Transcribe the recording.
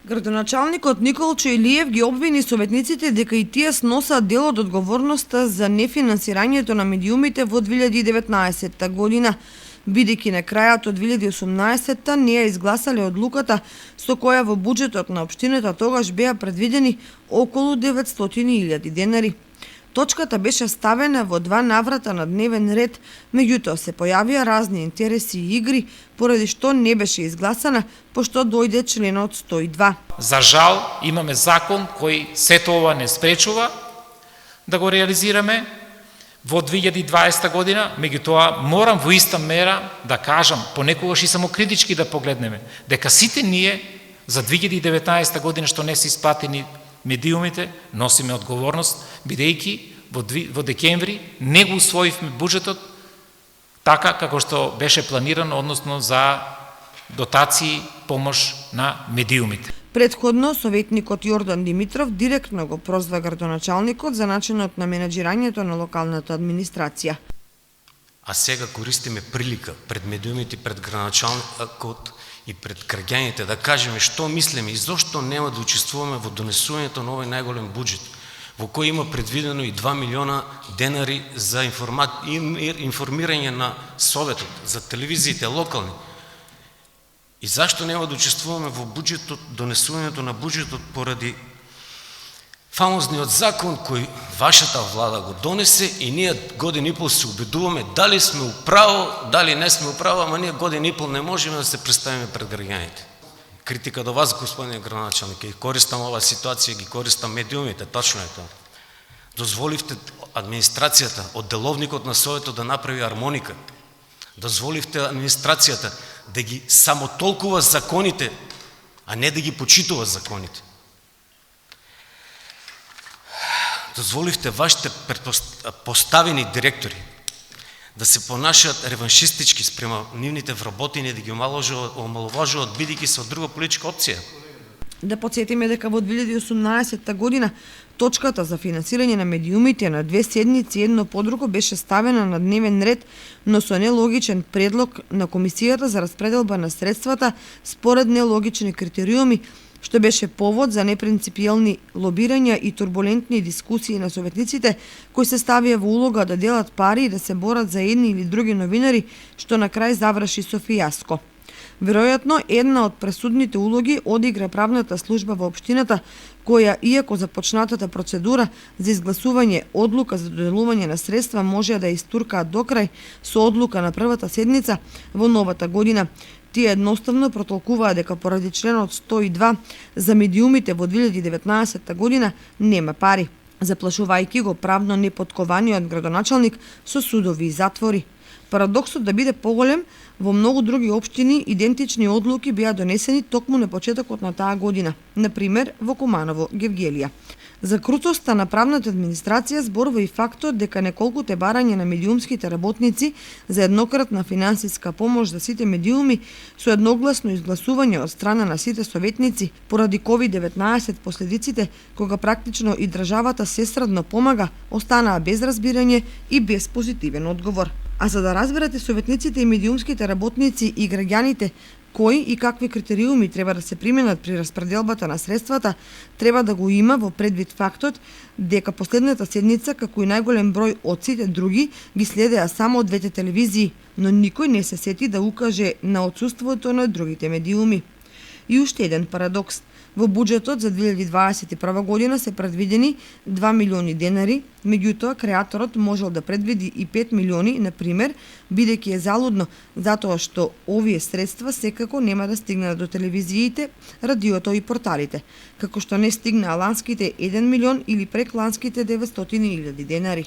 Градоначалникот Николчо Илиев ги обвини советниците дека и тие сносат дел од одговорноста за нефинансирањето на медиумите во 2019 година, бидејќи на крајот од 2018 не ја изгласале одлуката со која во буџетот на општината тогаш беа предвидени околу 900.000 денари. Точката беше ставена во два наврата на дневен ред, меѓутоа се појавија разни интереси и игри, поради што не беше изгласана, пошто дојде членот 102. За жал, имаме закон кој сето ова не спречува да го реализираме во 2020 година, меѓутоа морам во иста мера да кажам, понекогаш и самокритички да погледнеме, дека сите ние за 2019 година што не се исплатени медиумите, носиме одговорност, бидејќи во декември не го усвоивме буџетот така како што беше планирано, односно за дотации, помош на медиумите. Предходно, советникот Јордан Димитров директно го прозва градоначалникот за начинот на менаџирањето на локалната администрација. А сега користиме прилика пред медиумите, пред градоначалникот и пред граѓаните да кажеме што мислиме и зошто нема да учествуваме во донесувањето на овој најголем буџет, во кој има предвидено и 2 милиона денари за информирање на Советот, за телевизиите локални. И зашто нема да учествуваме во буџетот, донесувањето на буџетот поради фамозниот закон кој вашата влада го донесе и ние година и пол се убедуваме дали сме управо, дали не сме управо, ама ние година и пол не можеме да се представиме пред граѓаните. Критика до вас, господин градоначалник, и користам оваа ситуација, ги користам медиумите, точно е тоа. Дозволивте администрацијата, одделовникот на Советот да направи армоника. Дозволивте администрацијата да ги самотолкува законите, а не да ги почитува законите. Дозволивте вашите поставени директори да се понашаат реваншистички спрема нивните вработени, да ги омаловажуваат, бидејќи се од друга политичка опција. Да подсетиме дека во 2018 година точката за финансирање на медиумите на две седници едно по друго беше ставена на дневен ред, но со нелогичен предлог на Комисијата за распределба на средствата според нелогични критериуми, што беше повод за непринципиелни лобирања и турбулентни дискусии на советниците, кои се ставија во улога да делат пари и да се борат за едни или други новинари, што на крај заврши со фијаско. Веројатно, една од пресудните улоги одигра правната служба во општината, која, иако започнатата процедура за изгласување одлука за доделување на средства може да истуркаат до крај со одлука на првата седница во новата година. Тие едноставно протолкуваа дека поради членот 102 за медиумите во 2019 година нема пари, заплашувајќи го правно непоткованиот градоначалник со судови и затвори. Парадоксот да биде поголем, во многу други општини идентични одлуки беа донесени токму на почетокот на таа година, например во Куманово, Гевгелија. За крутоста на правната администрација зборува и фактот дека неколкуте барања на медиумските работници за еднократна финансиска помош за сите медиуми со едногласно изгласување од страна на сите советници поради COVID-19 последиците, кога практично и државата сесредно помага, останаа без разбирање и без позитивен одговор. А за да разберете советниците и медиумските работници и граѓаните кои и какви критериуми треба да се применат при распределбата на средствата, треба да го има во предвид фактот дека последната седница, како и најголем број од сите други, ги следеа само од двете телевизии, но никој не се сети да укаже на отсуството на другите медиуми. И уште еден парадокс. Во буџетот за 2021 година се предвидени 2 милиони денари, меѓутоа креаторот можел да предвиди и 5 милиони, например, бидејќи е залудно, затоа што овие средства секако нема да стигнат до телевизиите, радиото и порталите, како што не стигнаа ланските 1 милион или прекланските 900.000 денари.